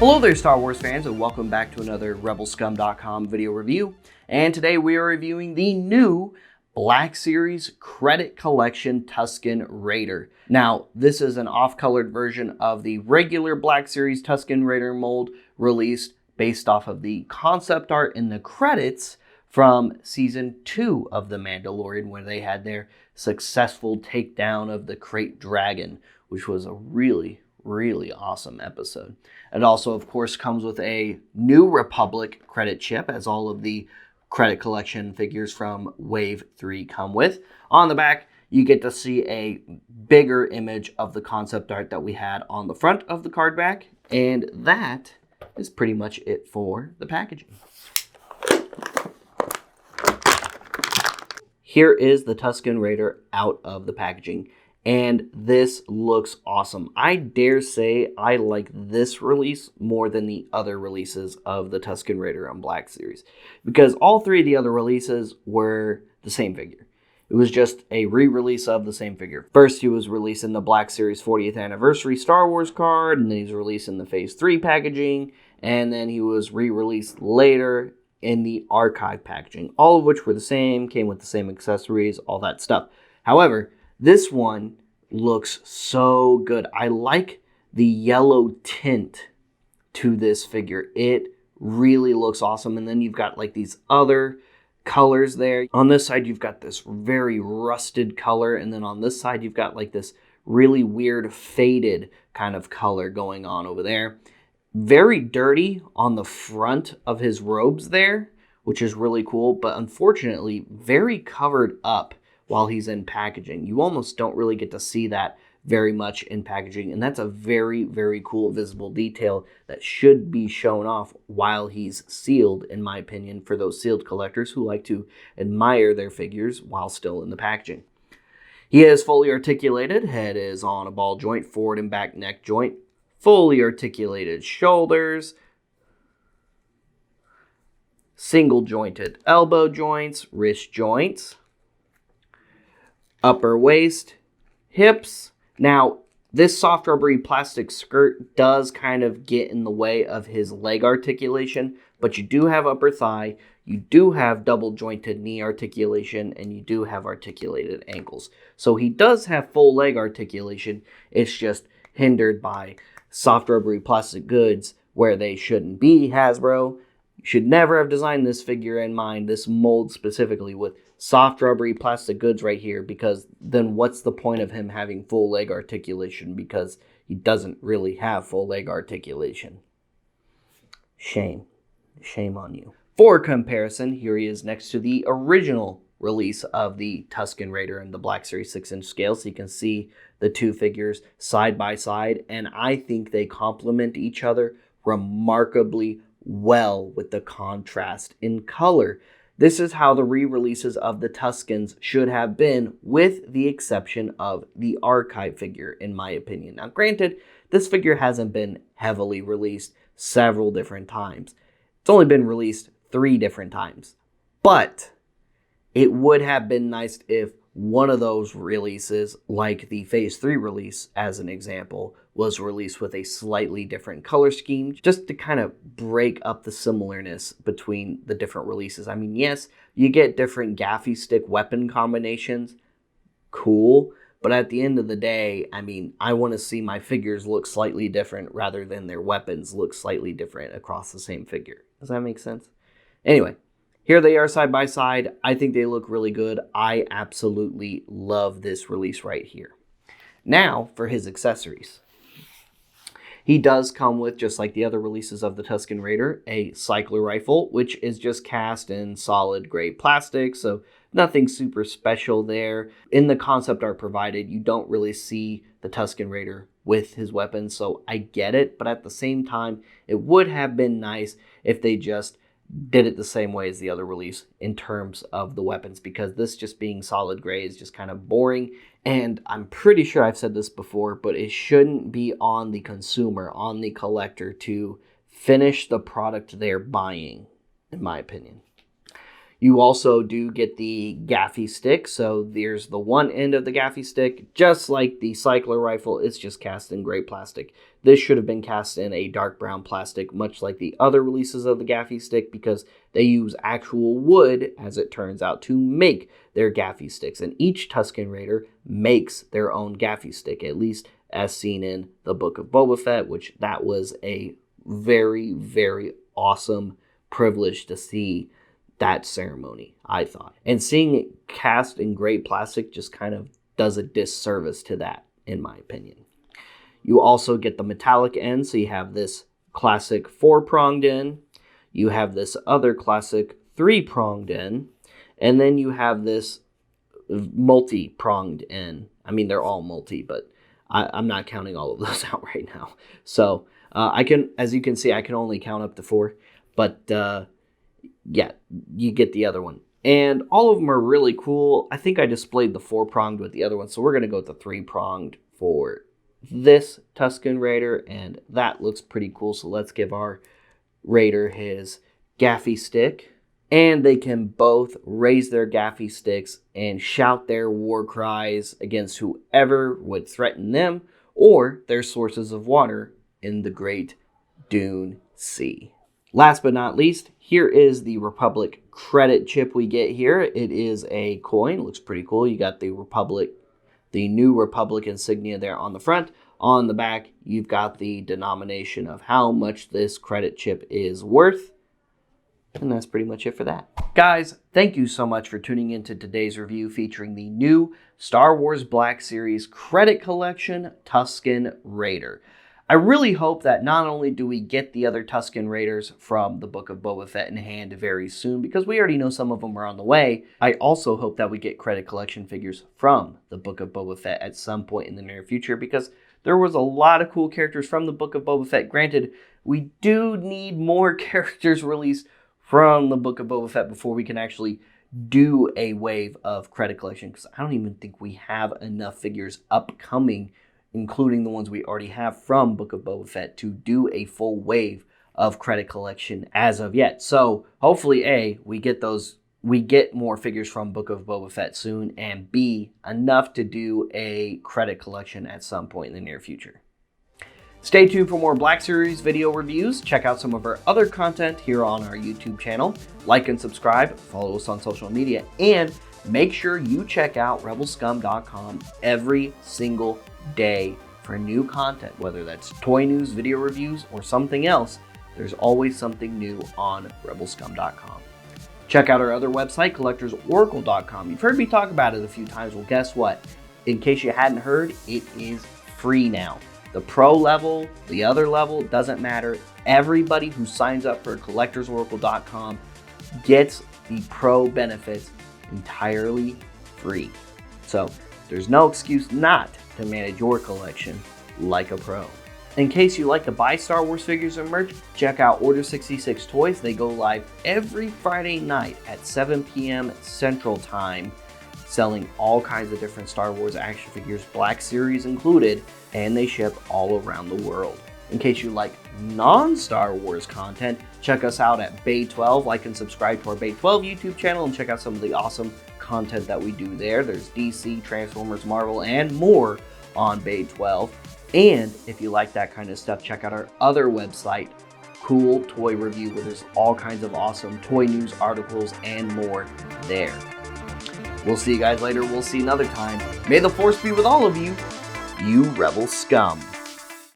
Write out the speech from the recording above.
Hello there, Star Wars fans, and welcome back to another RebelScum.com video review. And today we are reviewing the new Black Series Credit Collection Tusken Raider. Now, this is an off-colored version of the regular Black Series Tusken Raider mold released based off of the concept art in the credits from Season 2 of The Mandalorian, where they had their successful takedown of the Krayt Dragon, which was a really awesome episode. It also, of course, comes with a New Republic credit chip, as all of the credit collection figures from Wave 3 come with. On the back, you get to see a bigger image of the concept art that we had on the front of the card back, and that is pretty much it for the packaging. Here is the Tusken Raider out of the packaging. And this looks awesome. I dare say I like this release more than the other releases of the Tusken Raider on Black Series, because all three of the other releases were the same figure. It was just a re-release of the same figure. First, he was released in the Black Series 40th Anniversary Star Wars card, and then he was released in the Phase 3 packaging, and then he was re-released later in the archive packaging, all of which were the same, came with the same accessories, all that stuff. However, this one looks so good. I like the yellow tint to this figure. It really looks awesome. And then you've got like these other colors there. On this side, you've got this very rusted color. And then on this side, you've got like this really weird faded kind of color going on over there. Very dirty on the front of his robes there, which is really cool. But unfortunately, very covered up while he's in packaging. You almost don't really get to see that very much in packaging, and that's a very cool visible detail that should be shown off while he's sealed, in my opinion, for those sealed collectors who like to admire their figures while still in the packaging. He is fully articulated. Head is on a ball joint, forward and back neck joint. Fully articulated shoulders. Single jointed elbow joints, wrist joints. Upper waist, hips. Now, this soft rubbery plastic skirt does kind of get in the way of his leg articulation, but you do have upper thigh, you do have double jointed knee articulation, and you do have articulated ankles. So he does have full leg articulation. It's just hindered by soft rubbery plastic goods where they shouldn't be. Hasbro, you should never have designed this figure in mind, this mold specifically, with soft rubbery plastic goods right here, because then what's the point of him having full leg articulation, because he doesn't really have full leg articulation. Shame on you. For comparison, here he is next to the original release of the Tusken Raider in the Black Series 6-inch scale, so you can see the two figures side by side, and I think they complement each other remarkably well with the contrast in color. This is how the re-releases of the Tuskens should have been, with the exception of the archive figure, in my opinion. Now, granted, this figure hasn't been heavily released several different times. It's only been released 3 different times. But it would have been nice if one of those releases, like the Phase 3 release, as an example, was released with a slightly different color scheme, just to kind of break up the similarness between the different releases. I mean, yes, you get different gaffy stick weapon combinations, cool, but at the end of the day, I mean, I want to see my figures look slightly different rather than their weapons look slightly different across the same figure. Does that make sense? Anyway, here they are side by side. I think they look really good. I absolutely love this release right here. Now, for his accessories. He does come with, just like the other releases of the Tusken Raider, a cycler rifle, which is just cast in solid gray plastic, so nothing super special there. In the concept art provided, you don't really see the Tusken Raider with his weapons, so I get it, but at the same time, it would have been nice if they just did it the same way as the other release in terms of the weapons, because this just being solid gray is just kind of boring. And I'm pretty sure I've said this before, but it shouldn't be on the consumer, on the collector, to finish the product they're buying, in my opinion. You also do get the gaffy stick. So there's the one end of the gaffy stick, just like the cycler rifle, it's just cast in gray plastic. This should have been cast in a dark brown plastic, much like the other releases of the gaffy stick, because they use actual wood, as it turns out, to make their gaffy sticks. And each Tusken Raider makes their own gaffy stick, at least as seen in the Book of Boba Fett, which that was a very, very awesome privilege to see that ceremony, I thought. And seeing it cast in gray plastic just kind of does a disservice to that, in my opinion. You also get the metallic end, so you have this classic 4-pronged end, you have this other classic 3-pronged end, and then you have this multi-pronged end. I mean, they're all multi, but I'm not counting all of those out right now. So I can, as you can see, I can only count up to 4, but yeah, you get the other one. And all of them are really cool. I think I displayed the 4-pronged with the other one, so we're going to go with the 3-pronged for this Tusken Raider, and that looks pretty cool. So let's give our Raider his gaffy stick. And they can both raise their gaffy sticks and shout their war cries against whoever would threaten them or their sources of water in the Great Dune Sea. Last but not least, here is the Republic credit chip we get here. It is a coin. Looks pretty cool. You got the new Republic insignia there on the front. On the back, you've got the denomination of how much this credit chip is worth. And that's pretty much it for that. Guys, thank you so much for tuning into today's review featuring the new Star Wars Black Series Credit Collection Tusken Raider. I really hope that not only do we get the other Tusken Raiders from the Book of Boba Fett in hand very soon, because we already know some of them are on the way, I also hope that we get credit collection figures from the Book of Boba Fett at some point in the near future, because there was a lot of cool characters from the Book of Boba Fett. Granted, we do need more characters released from the Book of Boba Fett before we can actually do a wave of credit collection, because I don't even think we have enough figures upcoming, including the ones we already have from Book of Boba Fett, to do a full wave of credit collection as of yet. So hopefully, A, we get more figures from Book of Boba Fett soon, and B, enough to do a credit collection at some point in the near future. Stay tuned for more Black Series video reviews. Check out some of our other content here on our YouTube channel. Like and subscribe, follow us on social media, and make sure you check out rebelscum.com every single day for new content, whether that's toy news, video reviews, or something else. There's always something new on rebelscum.com. Check out our other website, collectorsoracle.com. You've heard me talk about it a few times. Well, guess what? In case you hadn't heard, it is free now. The pro level, the other level, doesn't matter. Everybody who signs up for collectorsoracle.com gets the pro benefits entirely free. So there's no excuse not to manage your collection like a pro. In case you like to buy Star Wars figures and merch, check out Order 66 Toys. They go live every Friday night at 7 p.m. Central Time, selling all kinds of different Star Wars action figures, Black Series included, and they ship all around the world. In case you like non-Star Wars content, check us out at Bay 12. Like and subscribe to our Bay 12 YouTube channel and check out some of the awesome content that we do there. There's DC, Transformers, Marvel, and more on Bay 12. And if you like that kind of stuff, check out our other website, Cool Toy Review, where there's all kinds of awesome toy news, articles, and more there. We'll see you guys later. We'll see you another time. May the Force be with all of you, you Rebel Scum.